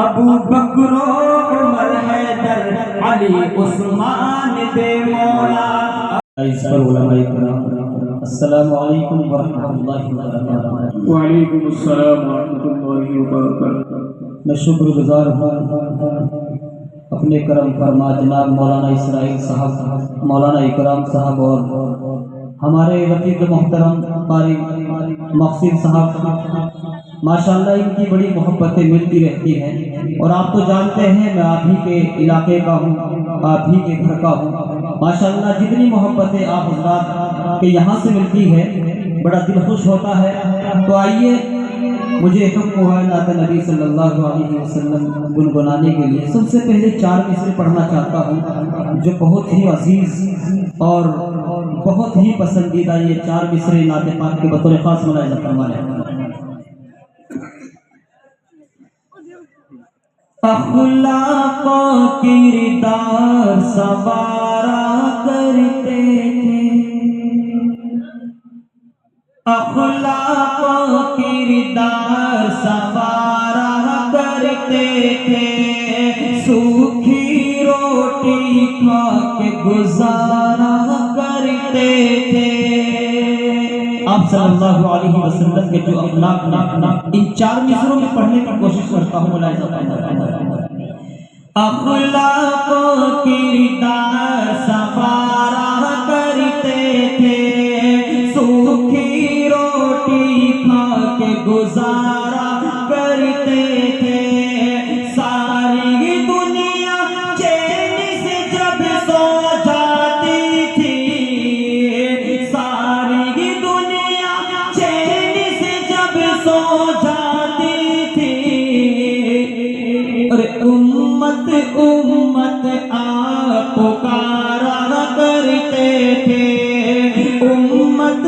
ابو بکر عمر حیدر علی عثمان دے مولا۔ اس پر علماء کرام السلام علیکم ورحمۃ اللہ وبرکاتہ۔ وعلیکم السلام ورحمۃ اللہ وبرکاتہ۔ میں شکر گزار ہوں اپنے کرم فرما جناب مولانا اسرائیل صاحب، مولانا اکرام صاحب اور ہمارے رفیق محترم قاری مقصد صاحب، ماشاءاللہ ان کی بڑی محبتیں ملتی رہتی ہیں، اور آپ تو جانتے ہیں میں آپ ہی کے علاقے کا ہوں، آپ ہی کے گھر کا ہوں۔ ماشاءاللہ جتنی محبتیں آپ حضرات کے یہاں سے ملتی ہے بڑا دل خوش ہوتا ہے۔ تو آئیے، مجھے حکم ہوا ہے نعت نبی صلی اللہ علیہ وسلم گنگنانے کے لیے۔ سب سے پہلے 4 مصرے پڑھنا چاہتا ہوں جو بہت ہی عزیز اور بہت ہی پسندیدہ یہ 4 مصرے نعت پاک کے بطور خاص ملاحظہ فرمائے۔ اخلاق و کردار سوارا کرتے تھے، اخلاق و کردار سوارا کرتے تھے، سوکھی روٹی کھا کے گزارا کرتے تھے۔ آپ صلی اللہ علیہ وسلم کے جو اخلاق ان 4 مصروں میں پڑھنے کی کوشش کرتا ہوں ملاحظہ فرمائے۔ اخلاق و کردار سوارا کرتے تھے، سوکھی روٹی کھا کے گزارا کرتے تھے، ساری دنیا چین سے جب سو جاتی تھی، ساری دنیا چین سے جب سو جاتی تھی، اور امت آپ پکارا کرتے تھے، امت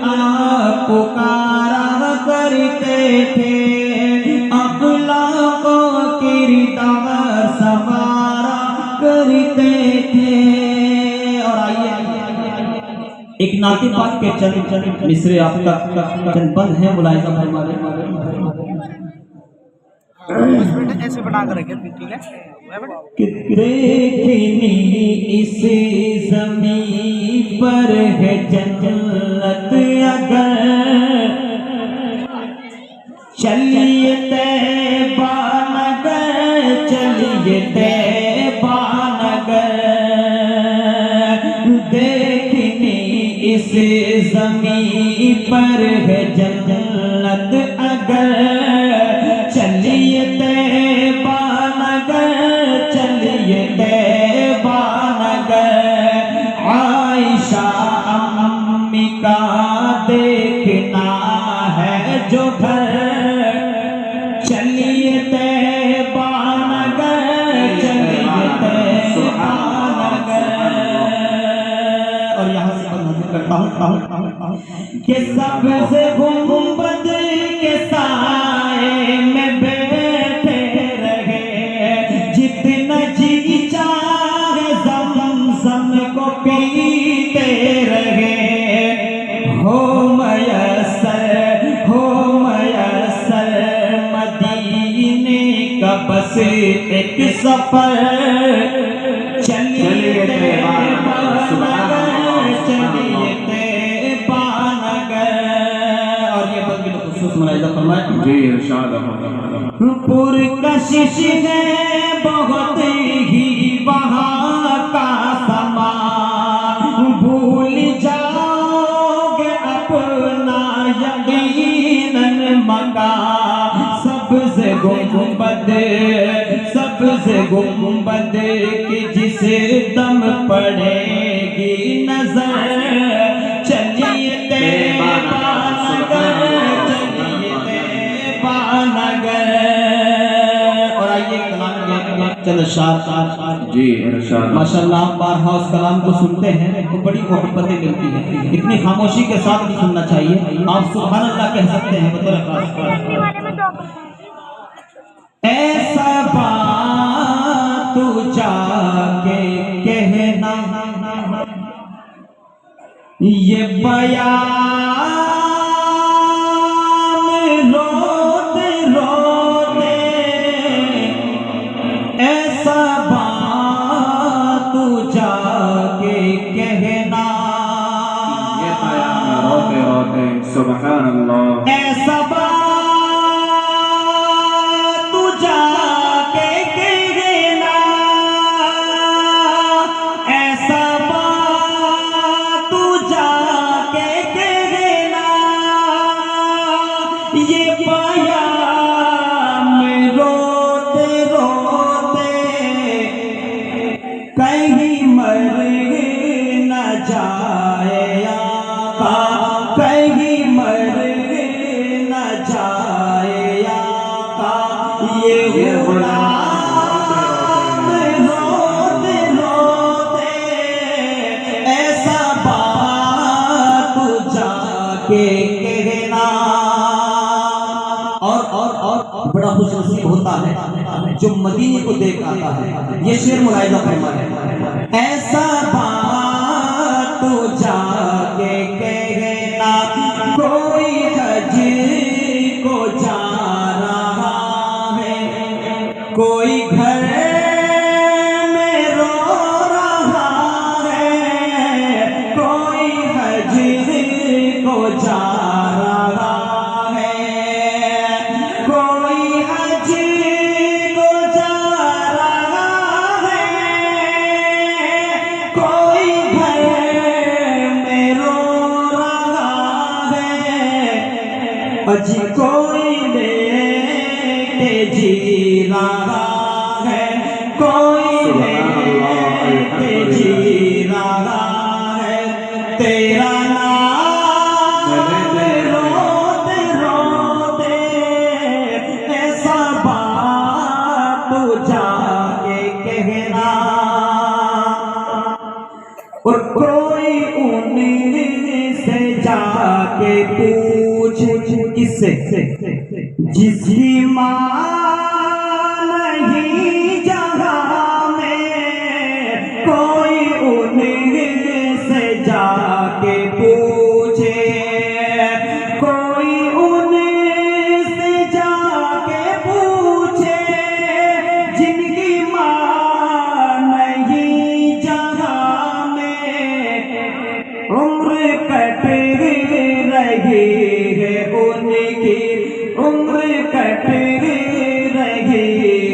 آپ پکارا کرتے تھے، اخلاق و کردار سوارا کرتے تھے۔ اور آئیے ایک نعت پاک کے چند مصرے آپ تک چند بند ہیں، ملاحظہ فرمائے۔ ایسے بنا کر رکھے، ٹھیک ہے؟ دیکھنی اس زمین پر ہے جنت اگر، چلیے طیبہ نگر، چلیے طیبہ نگر، دیکھنی اس زمین پر ہے جنت اگر، چلیے طیبہ نگر، چلیے طیبہ نگر، عائشہ امی کا دیکھنا ہے جو گھر، چلیے طیبہ نگر، چلیے طیبہ نگر۔ اور یہاں سے بند کرتا ہوں کہ سب سے گنبد کے سائے میں بیٹھے رہے، جتنا جی چاہے زمزم کو پیتے رہے، ہو میسر مدینے کا بس ایک سفر، چلیے طیبہ نگر، چلیے طیبہ نگر۔ اور یہ بند کے خصوص ملاحظہ فرمائے۔ جی ارشاد پرکشش ہے بہت ہی وہاں کا سما، بھول جاؤ گے اپنا یقیناً مکان، سبز گنبد کی جس دم پڑے گی نظر، چلیے طیبہ نگر، چلیے طیبہ نگر۔ اور آئیے کلام چل ارشاد۔ جی ارشاد۔ ماشاءاللہ آپ بارہا اس کلام کو سنتے ہیں تو بڑی محبتیں ملتی ہیں، اتنی خاموشی کے ساتھ بھی سننا چاہیے۔ آپ سبحان اللہ کہہ سکتے ہیں بطور خاص۔ ایسا بات تو جا کے کہنا، یہ بیان روتے روتے یہ غلام روتے روتے ایسا بات جا کے کہنا. اور بڑا خوش نصیب ہوتا ہے جو مدینے کو دیکھ آتا ہے. یہ شعر ملاحظہ فرمائے. ایسا بات جا کے کہنا کوئی حج کو جا رہا ہے، کوئی گھر میں رو رہا ہے، کوئی حج کو جا رہا ہے، کوئی حج کو جا رہا ہے، کوئی گھر میں رو رہا ہے، اجی کوئی لے کے جی رہا ہے، کوئی لے کے جی رہا ہے. تیرا نام روتے روتے ایسا بات جا کے کہنا. اور کوئی ان سے جا کے پوچھ کس سے جس کی ماں نہیں جہاں میں، کوئی ان سے جا کے پوچھے، کوئی ان سے جا کے پوچھے جن کی ماں نہیں جہاں میں. عمر کٹ رہی ہے ان کی، عمر کٹ رہی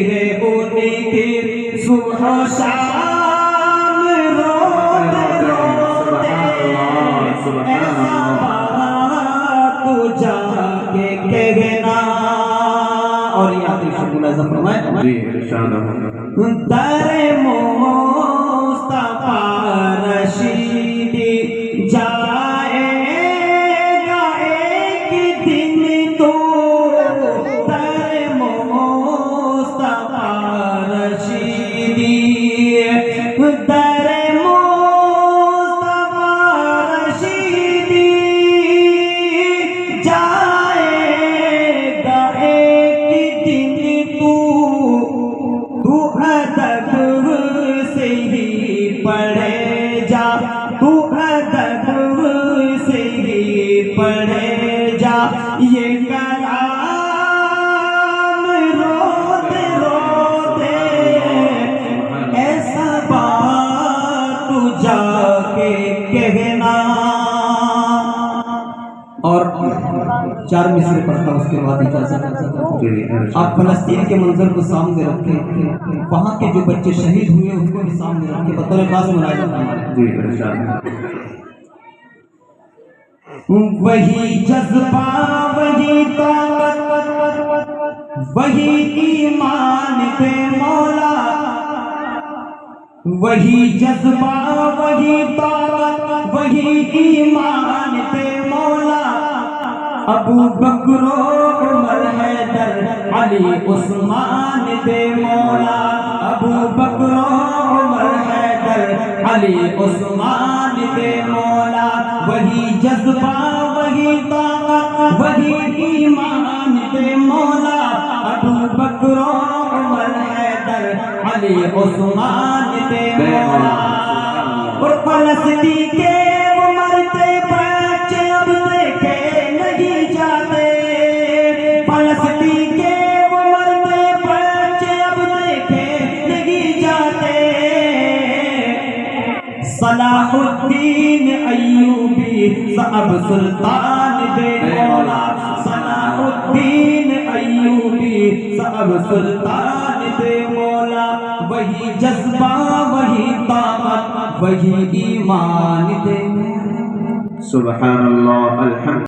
ہے ان کی، صبح و شام روتے روتے ایسا بات جا کے کہنا. اور یہ آخری شعر ملاحظہ فرمائے. جی ارشاد در مصطفیٰ رشیدی جائے گا ایک دن تو، در مصطفیٰ رشیدی، در مصطفیٰ رشیدی جائے گا ایک دن تو ادب سے ہی پڑھے جا، تو ادب سے ہی پڑھے جا. یہ کلام روتے روتے ایسا بات جا کے کہنا. اور چار مصرے پڑھتا اس کے بعد اجازت. آپ فلسطین کے منظر کو سامنے رکھیں، وہاں کے جو بچے شہید ہوئے ان کو بھی سامنے رکھیں، بطور خاص ملاحظہ فرمائیں. جی ارشاد. وہی جذبہ وہی طاقت وہی ایمان دے مولا، وہی جذبہ وہی طاقت وہی ایمان دے مولا. ابو بکر و عمر حیدر علی عثمان دے مولا، ابو بکر و عمر حیدر علی عثمان دے مولا. وہی جذبہ وہی طاقت وہی ایمان دے مولا، ابو بکر و عمر حیدر علی عثمان دے مولا. اور فلسطین کے وہ مرتے بچے اب دیکھے نہیں جاتے، فلسطین کے وہ مرتے بچے اب دیکھے نہیں جاتے. صلاح الدین ایوبی صاحب سلطان دے مولا، صلاح الدین ایوبی صاحب سلطان دے مولا. وہی جذبہ وہی طاقت وہی ایمان دے. سبحان اللہ الحمد